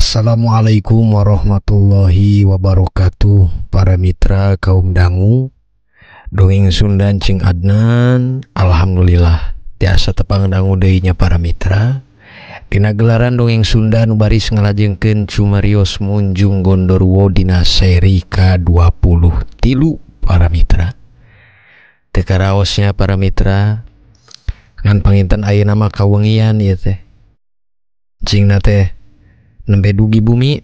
Assalamualaikum warahmatullahi wabarakatuh. Para mitra kaum dangu dongeng Sundan Cing Adnan. Alhamdulillah tiasa tepang dangu deuinya para mitra. Dina gelaran dongeng Sunda nu baris ngalajengkeun cumarios munjung Gondorwo dina seri K23 para mitra. Teu karaosnya para mitra ngan panginten ayeuna mah kawengian ieu teh. Cingna teh nembe dugi bumi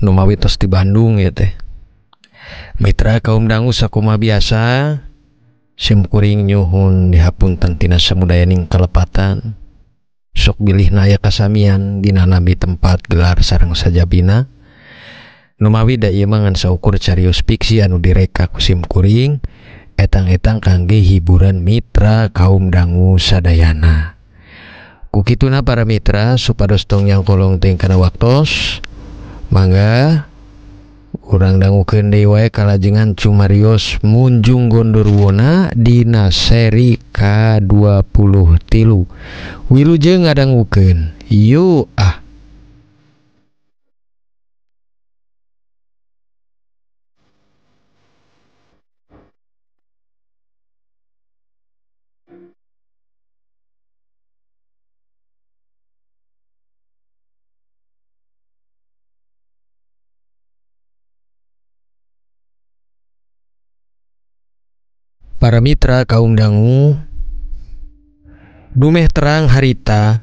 nu mawi tos di Bandung ya teh. Mitra kaum dangu sakumaha biasa simkuring nyuhun dihapunten tina samudayaning kalepatan. Sok bilihna aya kasamian dina nabi tempat gelar sareng sajabina. Nu mawi da ieu mah ngan saukur carios fiksi anu direka ku simkuring etang-etang kangge hiburan mitra kaum dangu sadayana. Kukituna para mitra supados tong yang kolong teuing kana waktos mangga urang dangukeun deui wae kalajengan cumarios munjung Gondorwona dina seri K23. Wilujeng ngadangukeun yuk ah. Para mitra kaum dangu, dumeh terang harita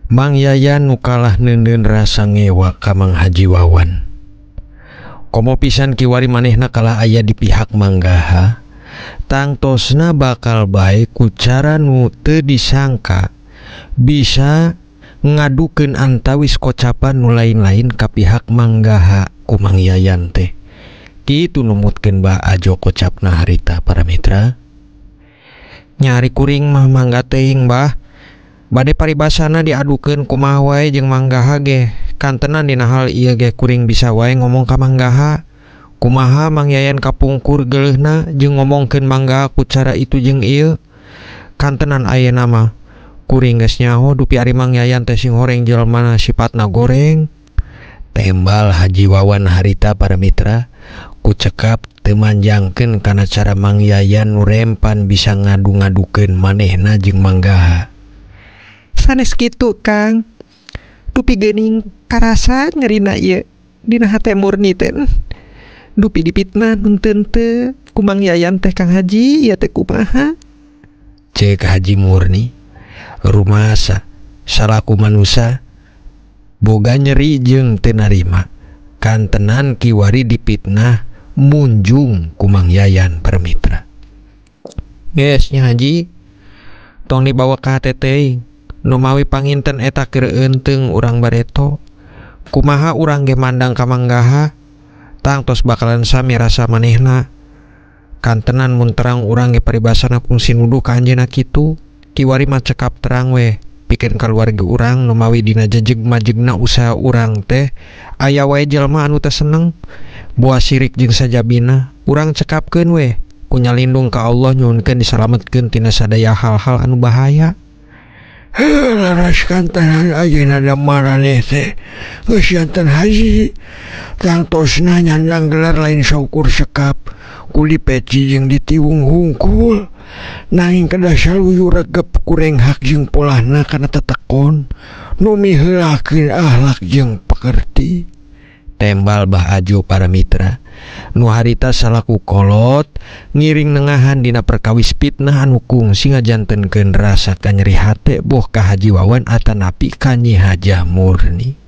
Mang Yayan nu kalah neundeun rasa ngewa ka Mang Haji Wawan. Komo pisan kiwari manehna kalah aya di pihak Manggaha, tangtosna bakal bae ku cara nu teu disangka bisa ngadukeun antawis kocapan nu lain-lain ka pihak Manggaha ku Mang Yayan teh. Kitu numutkeun Mbah Ajo kocapna harita para mitra. Nyari kuring mah mangga teuing Mbah. Bade paribasana diadukeun kumaha wae jeung Manggaha ge. Kantenan dina hal ieu ge kuring bisa wae ngomong ka Manggaha. Kumaha Mang Yayan kapungkur geuleuhna jeung ngomongkeun Manggaha ku cara itu jeung ieu. Kantenan ayeuna mah kuring geus nyaho dupi ari Mang Yayan teh sing horeng jelmana sifatna goreng. Tembal Haji Wawan harita para mitra ku cekap teu manjangkeun kana cara Mang Yayan nu rempan bisa ngadu-ngadukeun manehna jeung Manggaha. Sanes kitu Kang, dupi geuning karasa ngerina ieu dina hate murni teh. Dupi dipitnah nuntun teu ku Mang Yayan teh Kang Haji ieu teh kumaha? Ceuk Haji Murni, rumasa salaku manusia boga nyeri jeung teu narima kantenan kiwari dipitnah munjung ku Mang Yayan para mitra. Geus nya Haji, tong dibawa ka hate teuing. Nu mawi panginten eta keur eunteung urang bareto. Kumaha urang ge mandang ka Manggaha, tangtos bakalan sami rasa manehna. Kantenan mun terang urang ge paribasana kungsi nuduh ka anjeunna kitu, kiwari mah cekap terang we pikeun kaluarga urang nu mawi dina jejeg-majegna usaha urang teh aya wae jelema anu teu seneng boa sirik jeung sajabina. Urang cekapkeun we ku nyalindung ka Allah nyuhunkeun disalametkeun tina sadaya hal-hal anu bahaya. Laras kantenan ayeuna da maraneh teh geus janten haji tangtosna nyandang gelar lain saukur sekap ku dipeci jeung ditiwung hungkul. Nanging kedah saluyu regep kureng hak jeung polahna kana tetekon nu miheulakeun akhlak jeung pekerti. Tembal Mbah Ajo para mitra nu harita salaku kolot ngiring nengahan dina perkawis fitnah anu kungsi ngajantenkeun rasa ka nyeri hate boh ka Haji Wawan atanapi ka Nyi Hajah Murni.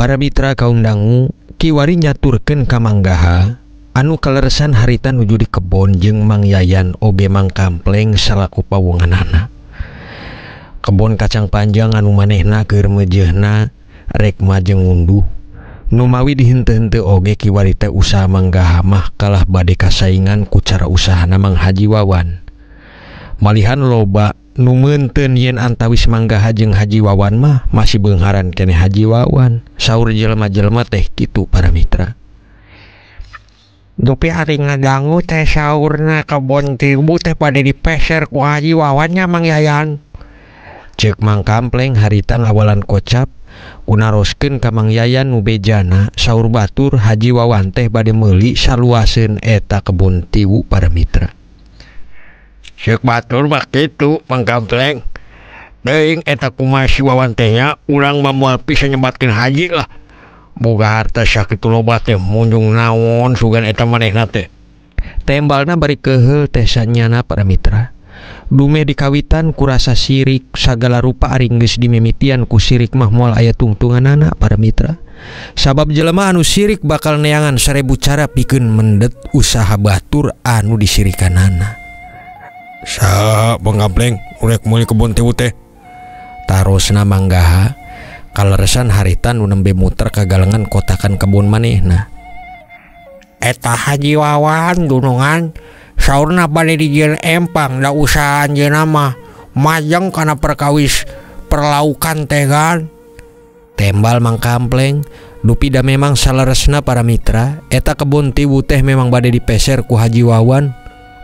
Para mitra kaum dangu kiwari nyaturkeun ka Manggaha anu kaleresan harita nuju di kebon jeung Mang Yayan oge Mang Kampleng salaku pawunganana. Kebon kacang panjang anu manehna keur meujeuhna rek majeng unduh Numawi dihente-hente oge kiwari teh usaha manggaha mah kalah bade kasaingan ku cara usahana Mang Haji Wawan. Malihan loba nu meunteun yen antawis manggaha jeung Haji Wawan mah masih beungharan keneh Haji Wawan. Saur jelema-jelema teh kitu para mitra. Dupi ari ngadangu teh saurna kebon tibu teh pada dipeser ku Haji Wawannya Mang Yayan. Ceuk Mang Kampleng haritan awalan kocap unaroskeun ka Mang Yayan nu bejana saur batur Haji Wawan teh bade meuli saluaseun eta kebun tiwu para mitra. Ceuk batur mah kitu Mang Kampleng. Teuing eta kumaha si Wawan teh nya urang mah moal pisan nyebatkeun haji lah. Boga harta sakitu loba teh munjung naon sugan eta manehna teh. Tembalna bari keheul teh sanyana para mitra. Dume dikawitan ku rasa sirik sagala rupa ari geus dimimitian ku sirik mah moal aya tungtunganana para mitra. Sabab jelema anu sirik bakal neangan 1000 cara pikeun mendet usaha batur anu disirikanana. Saha Mang Kampleng urek meuli kebon tiwu teh? Tarosna manggaha kaleresan haritan nu nembe muter ka galengan kotakan kebun manehna. Eta Haji Wawan dunungan saurna bade dijieun empang da usaha anjeunna mah majeng kana perkawis perlaukan teh kan. Tembal Mang Kampleng dupi da memang saleresna para mitra eta kebun tiwu teh memang bade dipeser ku Haji Wawan.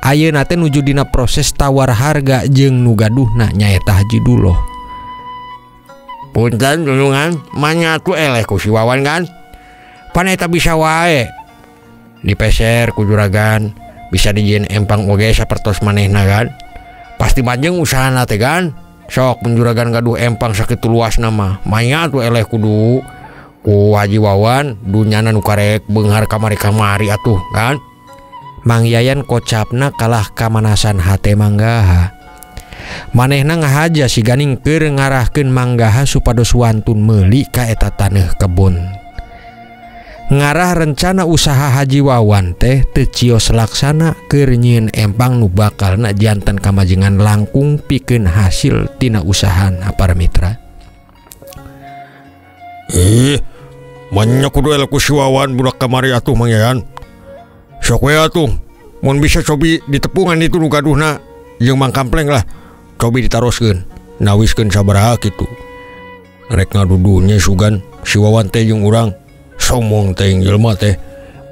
Ayeuna teh nuju dina proses tawar harga jeung nu gaduhna nyaeta Haji Duloh. Punten dunungan manya atuh eleh ku si Wawan kan. Pan eta bisa wae dipeser ku juragan bisa dijieun empang oge sapertos manehna kan. Pasti majeng usahana teh kan. Sok mun juragan gaduh empang sakitu luasna mah manya atuh eleh kudu ku Haji Wawan dunyana nu karek beunghar kamari-kamari atuh kan. Mang Yayan kocapna kalah kamanasan hate manggaha. Manehna ngahaja si ganing keur ngarahkeun manggaha supados wantun meuli ka eta taneuh kebun. Ngarah rencana usaha Haji Wawan teh teu cios laksana keur nyieun empang nu bakalna janten kamajengan langkung pikeun hasil tina usahana para mitra. Manya kudu eleh ku si Wawan budak kamari atuh Mang Yayan. Sok we atuh mun bisa cobi ditepungan itu nu gaduhna jeung Mang Kampleng lah. Cobi ditaroskeun nawiskeun sabaraha kitu. Rek ngaduduhnya sugan si Wawan teh jeung urang somong teh jelema teh.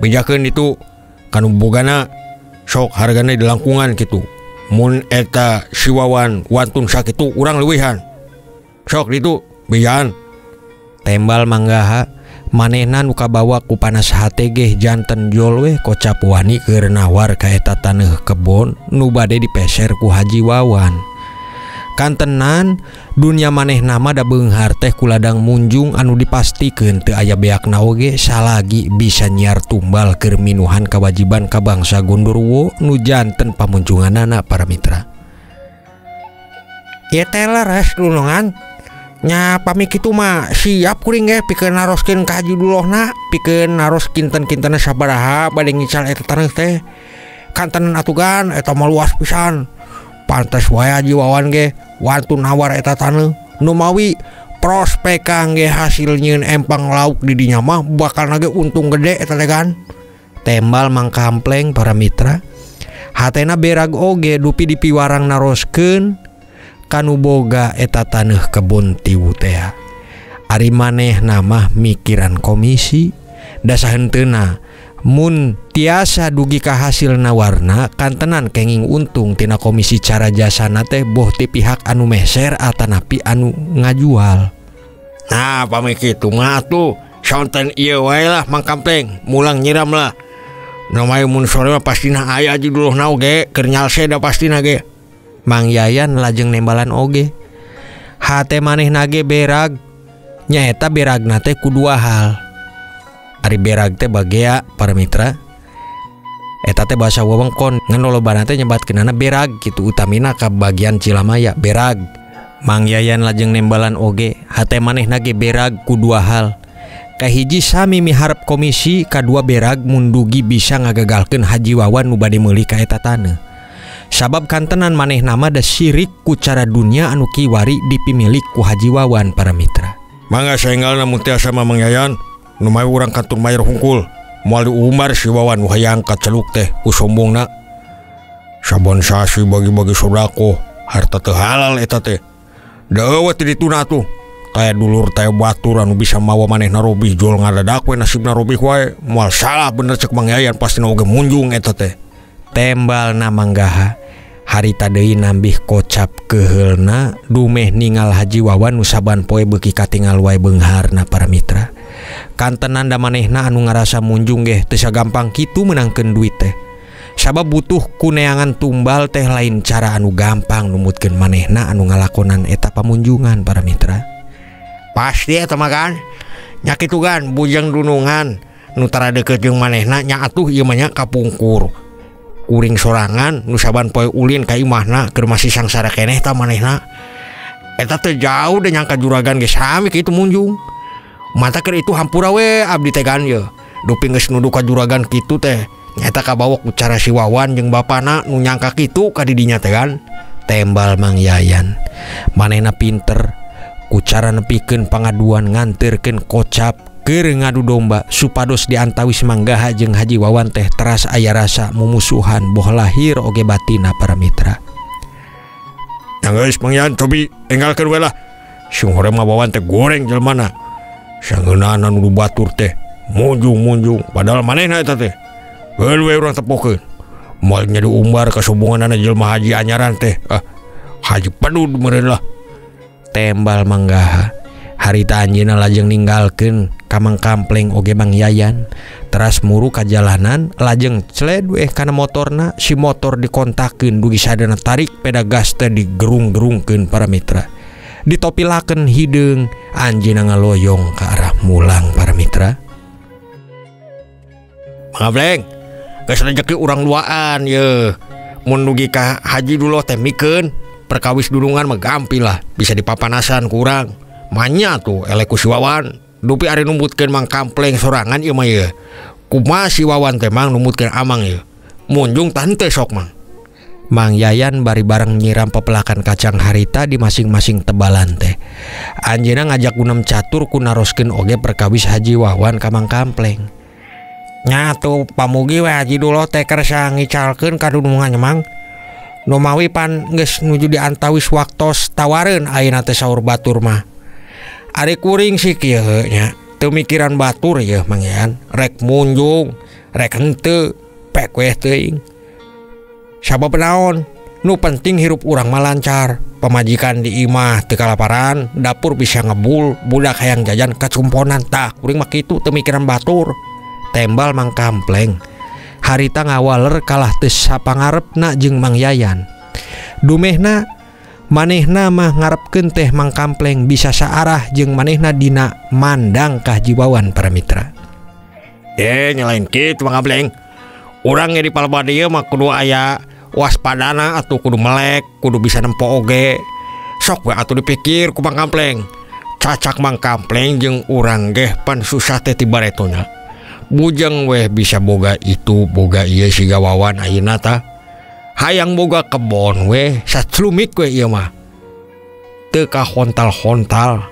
Bejakeun itu kanu bogana sok hargana di langkungan kitu. Mun eta si Wawan wantun sakitu urang leuwihan. Sok ditu bejaan. Tembal manggaha manehna nu kabawa ku panas hate geh janten jol we kocap wani keur nawar ka eta taneuh kebon nu bade dipeser ku Haji Wawan. Kantenan dunya manehna mah da beunghar teh ku ladang munjung anu dipastikeun teu aya beakna oge salagi bisa nyiar tumbal keur minuhan kawajiban ka bangsa Gondoruo nu janten pamunjunganana para mitra. Ieu teh leres dunungan. Nya pami kitu mah siap kuring ge pikeun naroskeun ka Haji Dulohna pikeun naros kinten-kintenna sabaraha bade ngical eta taneuh teh. Kantenan atugan eta mah luas pisan. Pantes wae Haji Wawan ge wantun nawar eta taneuh. Nu mawi prospek kangge hasil nyieun empang lauk di dinya mah bakalna ge untung gede eta teh kan. Tembal Mang Kampleng para mitra. Hatena berag oge dupi dipiwarang naroskeun kanu boga eta taneuh kebun tiwu teh. Ari manehna mah mikiran komisi da sahenteuna mun tiasa dugi ka hasil nawarna kantenan kenging untung tina komisi cara jasana teh boh ti pihak anu meser atanapi anu ngajual. Nah pami kitu mah tuh sonten ieu wae lah Mang Kampleng mulang nyiram lah. Namanya mun sore mah pastina aya Haji Dulohna oge keur nyalse da pastina ge. Mang Yayan lajeng nembalan oge. Hate manehna ge berag. Nyaeta beragna teh ku dua hal. Ari berag teh bagea para mitra. Eta teh basa wewengkon ngan lolobana teh nyebatkeunana berag kitu utamina ka bagian Cilamaya berag. Mang Yayan lajeng nembalan oge. Hate manehna ge berag ku dua hal. Kahiji sami miharep komisi, kadua berag mundugi bisa ngagagalkeun Haji Wawan nu bade meuli ka eta taneuh. Sabab kantenan manehna mah da sirik ku cara dunia anu kiwari dipimilik ku Haji Wawan para mitra. Mangga saenggalna mun tiasa Mang Yayan nu mawe urang kantur mayar hungkul moal diumbar si Wawan nu hayang angkat celuk teh ku sombongna. Saban sasi bagi-bagi sodako harta teu halal eta teh. Da eueuh ti dituna tuh. Taya dulur taya batur anu bisa mawa manehna robih jual ngadadak we nasibna robih wae. Moal salah bener cek Mang Yayan pastina oge munjung eta teh. Tembalna manggaha harita deui nambih kocap keheulna dumeh ningal Haji Wawan nu saban poe beuki katingal wae beungharna para mitra. Kantenan da manehna anu ngarasa munjung ge teu sagampang kitu menangkeun duit teh. Sabab butuh kuneangan tumbal teh lain cara anu gampang numutkeun manehna anu ngalakonan eta pamunjungan para mitra. Pasti eta mah kan. Nya kitu kan bujang dunungan nu tara deukeut jeung manehna nya atuh ieu mah nya kapungkur. Kuring sorangan nu saban poe ulin ka imahna keur masih sangsara keneh ta manehna. Eta teh jauh da nyangka juragan ge sami kitu munjung. Mata keur itu hampura we abdi teh kan ye. Dupi geus nuduh ka juragan kitu teh. Nyata kabawa ku cara si Wawan jeung bapana nu nyangka kitu ka didinya teh kan. Tembal Mang Yayan. Manehna pinter ku cara nepikeun pangaduan nganterkeun kocap keur ngadu domba supados diantawis manggaha jeung Haji Wawan teh teras aya rasa mumusuhan boh lahir oge batina para mitra. Nah geus Mang Yayan cobi enggalkeun we lah. Sing hore mah Wawan teh goreng jelmana. Sangeunana nu batur teh munjung padahal manehna eta teh. Geul we urang tepokeun. Moal nya diumbar kasombonganna jelema haji anyaran teh. Haji pedud meureun lah. Tembal manggaha harita anjeunna lajeng ninggalkeun ka Mang Kampleng oge Mang Yayan teras muru ka jalanan lajeng cled we kana motorna. Si motor dikontakkeun dugi sadana tarik peda gas teh digerung-gerungkeun para mitra. Ditopilakeun hideung anjeunna ngaloyong ka arah Mulang para mitra. Mang Kampleng geus rezeki urang luaan ye. Mun dugi ka haji dulu teh mikeun perkawis dulungan mah gampil lah bisa dipapanasan ku urang. Manya tuh elek ku si Wawan. Dupi ari numbutkeun Mang Kampleng sorangan ieu mah ye. Kumaha si Wawan teh mang numbutkeun amang ye. Munjung tah henteu sok Mang. Mang Yayan bari bareng nyiram pepelakan kacang harita di masing-masing tebalan teh. Anjeunna ngajak gunem catur ku naroskeun oge perkawis Haji Wawan ka Mang Kampleng. Nya tuh pamugi we haji dulu teh kersa ngicalkeun ka dunungannya Mang. Nu mawi pan geus nuju diantawis waktos tawareun ayeuna teh saur batur mah. Ari kuring sih kieu nya teu mikiran batur ye Mang Yayan. Rek munjung, rek henteu, pek we teuing. Sabab naon? Nu penting hirup urang mah lancar. Pamajikan di imah teu kalaparan, dapur bisa ngebul, budak hayang jajan kacumponan tah. Kuring mah kitu teu mikiran batur. Tembal Mang Kampleng harita ngawaler kalah teu sapangarepna jeung Mang Yayan. Dumehna manehna mah ngarepkeun teh Mang Kampleng bisa saarah jeung manehna dina mandang ka Haji Wawan para mitra. Nyalain kitu Mang Kampleng. Urang ge di palebah dieu mah kudu aya waspadana atuh kudu melek, kudu bisa nempo oge. Sok we atuh dipikir ku Mang Kampleng. Cacak Mang Kampleng jeung urang ge pan susah teh ti baretonya. Bujang weh bisa boga itu boga ieu siga Wawan ayeuna tah. Hayang boga kebon weh saclumik weh ieu mah. Teu kahontal-hontal.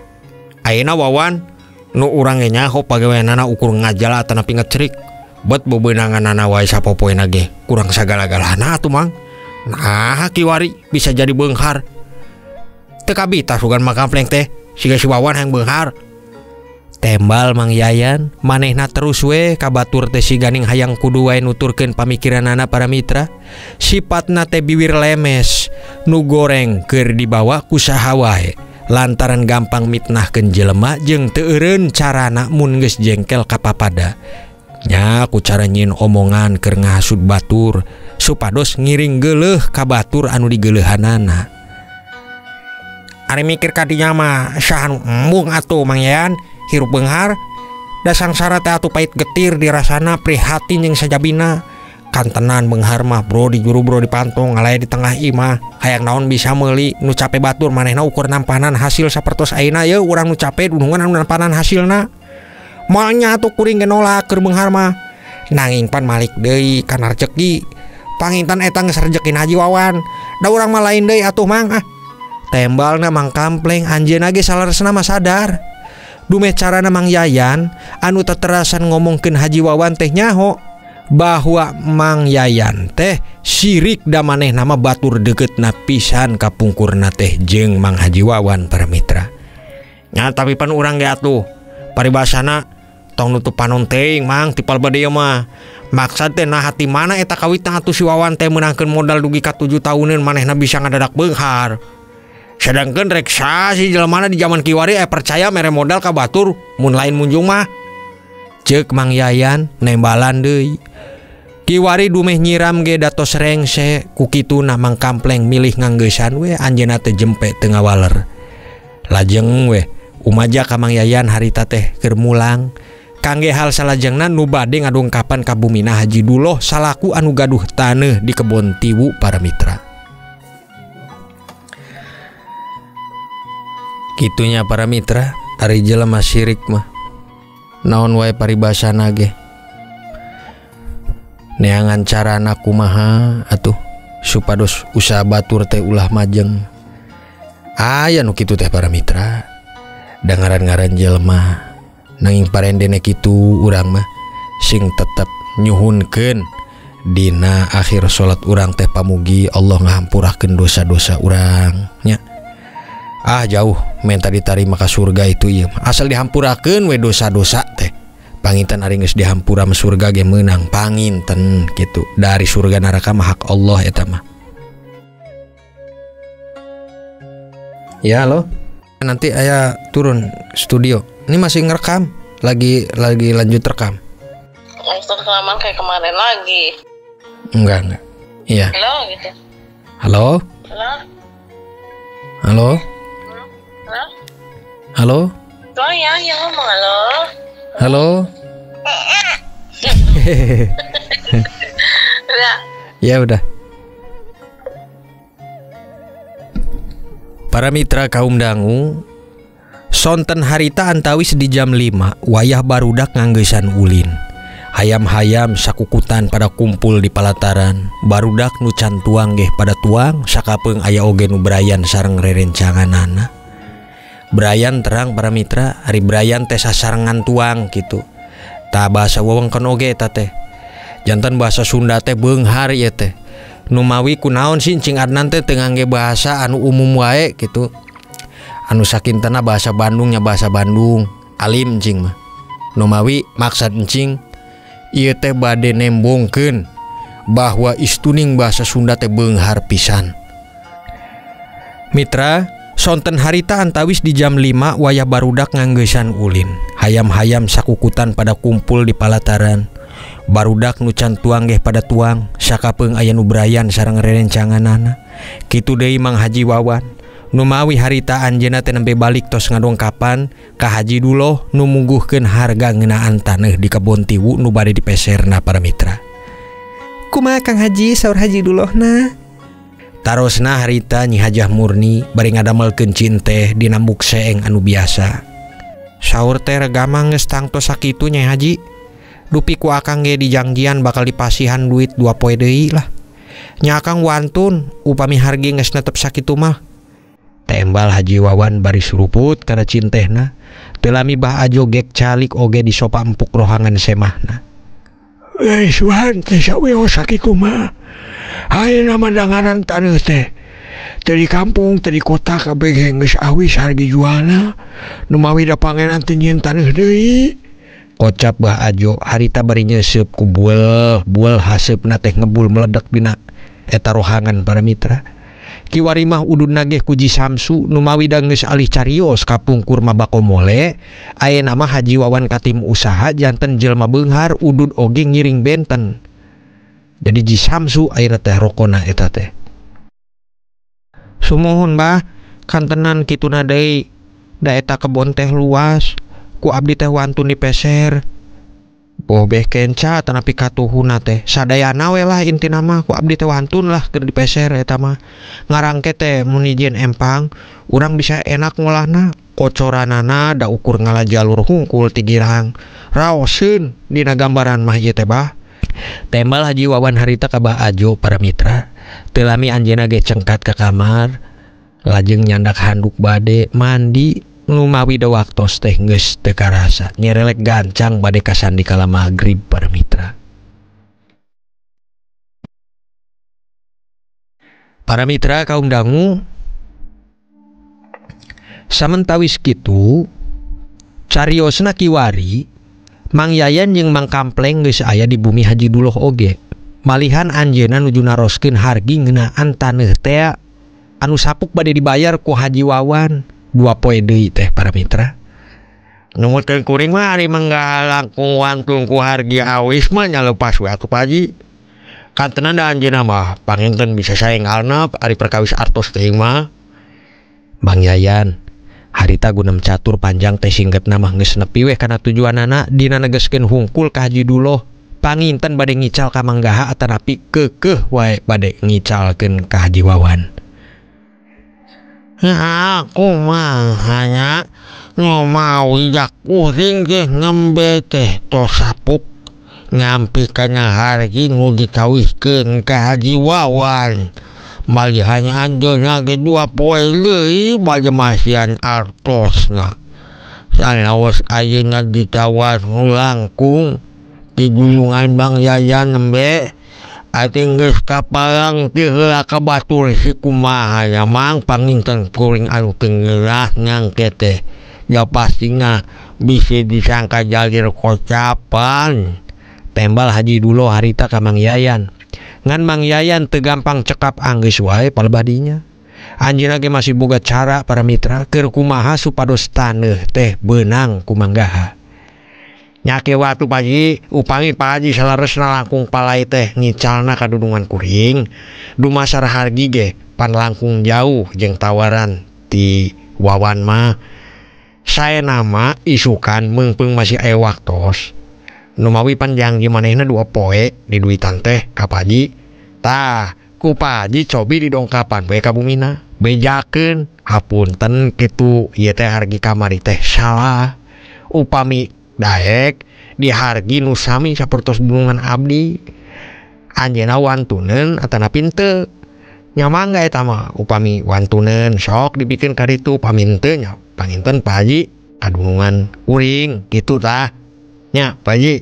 Ayeuna Wawan nu urang ge nyaho pagaweanana ukur ngajala atau napi ngecrik. Bet bebeunanganana wae sapopoena ge kurang sagala-galana atuh Mang. Nah kiwari bisa jadi beunghar. Teu kabita sugan Mang Kampleng teh siga si Wawan hayang beunghar. Tembal Mang Yayan manehna terus we ka batur teh siganing hayang kudu wae nuturkeun pamikiranana para mitra. Sipatna teh biwir lemes nu goreng keur dibawa ku saha wae lantaran gampang mitnahkeun jelema jeung teu eureun carana mun geus jengkel ka papada. Nya ku cara nyin omongan keur ngahasud batur supados ngiring geuleuh ka batur anu digeuleuhanana. Ari mikir ka dinya mah saha nu embung atuh Mang Yayan. Hirup beunghar da sangsara teh atuh pait getir dirasana prihatin jeung sajabina. Kantenan beunghar mah bro dijuru bro dipantong ngalaya di tengah imah. Hayang naon bisa meuli nu cape batur manehna ukur nampanan hasil sapertos ayeuna ye urang nu cape dunungan anu nampanan hasilna. Moal nya atuh kuring ge nolak keur beunghar mah. Nanging pan malik deui kana rezeki. Panginten eta geus rejekin Haji Wawan. Da urang mah lain deui atuh Mang. Tembalna Mang Kampleng anjeunna ge salaresna mah sadar. Dume carana Mang Yayan anu teterasan ngomongkeun Haji Wawan teh nyaho bahwa Mang Yayan teh sirik da maneh nama batur deketna pisan kapungkurna teh jeung Mang Haji Wawan para mitra. Nya tapi pan urang ge atuh paribasana tong nutup panon teuing Mang tipal bade mah. Maksud teh nah hati mana eta kawitna atuh si Wawan teh meunangkeun modal dugi ka 7 tahunan manehna bisa ngadadak beunghar. Sedangkan reksa si jelema di zaman kiwari percaya mere modal ka batur mun lain munjung mah. Ceuk Mang Yayan nembalan deui. Kiwari dumeh nyiram ge datos rengse ku kituna Mang Kampleng milih nganggesan we anjeunna teh jempe teu ngawaler. Lajeng we umaja ka Mang Yayan harita teh keur mulang kangge hal salajengna nu bade ngadongkapan ka bumina Haji Duloh salaku anu gaduh taneuh di kebon tiwu para mitra. Kitunya para mitra, ari jelema syirik mah naon wae paribasana ge. Neangan carana kumaha atuh supados usaha batur teh ulah majeng. Aya nu kitu teh para mitra. Da ngaran-ngaran jelema nanging parendene kitu urang mah sing tetep nyuhunkeun dina akhir salat urang teh pamugi Allah ngahampurakeun dosa-dosa urang nya. Jauh menta ditarima ka surga itu ieu asal dihampurakeun we dosa-dosa teh. Panginten ari geus dihampura mah surga ge meunang panginten kitu. Dari surga neraka mah hak Allah eta mah. Ya halo. Nanti aya turun studio. Ini masih ngerekam. Lagi lanjut rekam. Langsung rekaman kayak kemarin lagi. Enggak. Iya. Halo gitu. Halo? Halo? Halo? Halo? Halo? Oh ya, yang ngomong halo. Halo? Udah. Ya udah. Para mitra kaum dangu, sonten harita antawis di jam 5 wayah barudak nganggesan ulin. Hayam-hayam sakukutan pada kumpul di palataran. Barudak nu can tuang geh pada tuang, sakapeung aya oge nu brayan sareng rerencanganana. Brayan terang para mitra, hari brayan teh sasarengan tuang gitu. Ta bahasa wewengkon oge eta teh. Jantan bahasa Sunda teh beunghar ieu teh. Nu mawi kunaon sih cing Adnan teh teu ngangge bahasa anu umum wae gitu. Anu sakintena bahasa Bandungnya bahasa Bandung, alim cing mah. Nu mawi maksud encing ieu teh bade nembongkeun bahwa istuning bahasa Sunda teh beunghar pisan. Mitra, sonten harita antawis di jam 5 wayah barudak nganggesan ulin. Hayam-hayam sakukutan pada kumpul di palataran. Barudak nu can tuang geh pada tuang, sakapeung aya nu brayan sareng rerencanganana. Kitu deui Mang Haji Wawan. Nu mawi harita anjeunna teh nembe balik tos ngadongkapan ka Haji Duloh nu mungguhkeun harga ngeunaan taneuh di kebon tiwu nu bade dipeserna para mitra. Kumaha Kang Haji saur Haji Dulohna? Tarosna harita Nyi Hajah Murni bari ngadamelkeun cinteh dina muk seeng anu biasa. Saur teh regamang geus tangtos sakitu Nyai Haji. Dupi ku akang ge di janjian bakal dipasihan duit 2 poe deui lah. Nya akang wantun upami hargi geus netep sakitu mah. Tembal Haji Wawan bari suruput kana cintehna. Teu lami bah ajo gek calik oge di sopa empuk rohangan semahna. Suhan teh saweos sakitu mah. Ayeuna mah dangaran taneuh teh. Teu di kampung, teu di kota kabeh geus awis hargi jualna. Nu mawi da pangenan teu nyieun taneuh deui. Kocap bah ajo harita bari nyeusup ku buel haseupna teh ngebul meledak dina eta rohangan para mitra. Kiwari mah udud nageh ku Ji Samsu nu mawi da geus alih carios ka pungkur Mabakomole. Ayeuna mah Haji Wawan katim usaha janten jelema beunghar udud oge ngiring benten. Jadi Ji Samsu ayeuna teh rokona eta teh. Sumuhun bah kantenan kituna deui. Da eta kebon teh luas. Ku abdi teh wantun dipeser. Boh beh kenca tanapi katuhuna teh sadayana we lah intina mah ku abdi teh wantun lah keur dipeser eta mah. Ngarangke teh mun ijin empang urang bisa enak ngolahna. Kocoranana da ukur ngala jalur hungkul ti girang. Raoseun dina gambaran mah ieu teh bah. Tembal Haji Wawan harita ka Bah Ajo para mitra. Teu lami anjeunna ge cengkat ka kamar. Lajeng nyandak handuk bade mandi. lumawi da waktos teh geus teu karasa nyerelek gancang bade kasandi kala magrib para mitra. Para mitra kaum dangu, samentawis kitu cariosna kiwari Mang Yayan jeung Mang Kampleng geus aya di bumi Haji Duloh oge. Malihan anjeunna nuju naroskeun hargi ngeunaan taneuh teh anu sapuk bade dibayar ku Haji Wawan 2 poe deui teh para mitra. Numutkeun kuring mah ari mangga langkung wantun ku hargi awis mah nyalepas we atuh Pak Haji. Kantenan da anjeunna mah panginten bisa saengalna ari perkawis artos teuing mah. Mang Yayan, harita gunem catur panjang teh singgetna mah geus nepi weh kana tujuanana dina negeskeun hungkul ka Haji Duloh. Panginten bade ngical ka manggaha atanapi keukeuh wae bade ngicalkeun ka Haji Wawan. Ya aku mah hanya ngomawi jak kuring ge ngembe teh tos sapuk ngampi kana hargi nu dikawiskeun ka Haji Wawan. Malihan anjeunna ge 2 poe deui bade masian artosna. Sanaos ayeuna ditawar langkung di gulungan Mang Yayan nembe ati geus kapalang ti heula ka batur si kumaha ya Mang panginten kuring anu teu ngeurah ngangke teh ya pastina bisi disangka jalir kocapan. Tembal Haji Duloh harita ka Mang Yayan. Ngan Mang Yayan teu gampang cekap anggeus wae palebadinya. Anjeunna ge masih boga cara para mitra keur kumaha supados taneuh teh beunang ku manggaha. Nyake waktu Pak Haji upami Pak Haji salaresna langkung palai teh ngicalna kadudungan kuring dumasar hargi ge pan langkung jauh jeung tawaran ti Wawan mah saena mah isukan meungpeung masih aya waktos numawi panjang manehna 2 poe di duitan teh ka Pak Haji. Tah ku Pak Haji cobi didongkapan we ka bumina bejakeun hapunten kitu ieu teh hargi kamari teh salah upami daek di hargi nu sami sapertos dunungan abdi anjeunna wantuneun atanapi henteu nya mangga eta mah upami wantuneun sok dipikeun ka ditu upami henteu nya panginten Pak Haji kadunungan kuring kitu tah nya Pak Haji.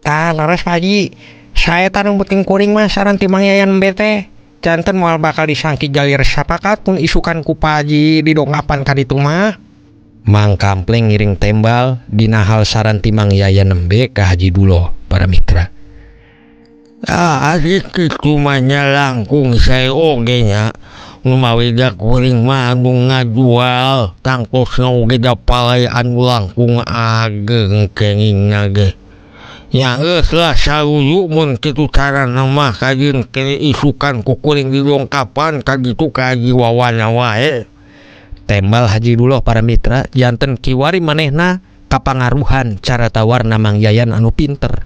Tah leres Pak Haji, saya tah numputkeun kuring mah saran ti Mang Yayan bete janten moal bakal disangki jalir sapakat mun isukan ku Pak Haji didongkapan ka ditu mah. Mang Kampleng ngiring tembal dina hal saran ti Mang Yayan nembe ka Haji Duloh para mitra. Ari kitu mah nya langkung sae oge nya numawi da kuring mah anu ngajual tangtosna oge da palai anu langkung ageng kengingna ge. Ya geus lah saluyu mun kitu carana mah kajieun kene isukan ku kuring didongkapan ka ditu ka Haji Wawan wae. Tembal Haji Duloh para mitra janten kiwari manehna kapangaruhan cara tawarna Mang Yayan anu pinter.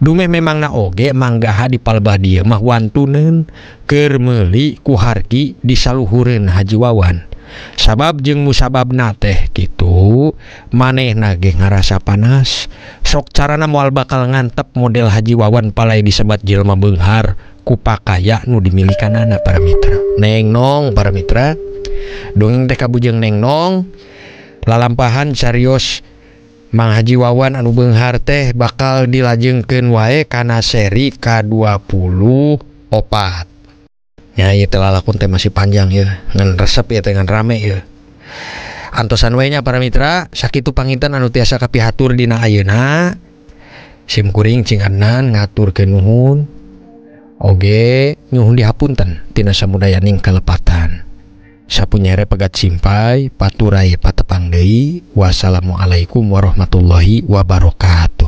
Dumeh memangna oge manggaha di palebah dieu mah wantuneun keur meuli ku hargi disaluhureun Haji Wawan. Sabab jeung musababna teh kitu manehna ge ngarasa panas sok carana moal bakal ngantep model Haji Wawan palai disebat jelema beunghar ku pakaya nu dimilikanana para mitra. Neng nong para mitra, dongeng teh kabujeng Neng Nong lalampahan carios Mang Haji Wawan anu beunghar teh bakal dilajengkeun wae kana seri ke-24. Ya ieu teh lalakun teh masih panjang ya, ngan resep ya teh ngan rame ya. Antosan wae nya para mitra, sakitu panginten anu tiasa kapihatur dina ayeuna. Sim kuring cing Adnan ngaturkeun nuhun. Oge nyuhun dihapunten tina samudayaning kalepatan. Sapunyere pegat simpai paturai patepang deui. Wassalamualaikum warahmatullahi wabarakatuh.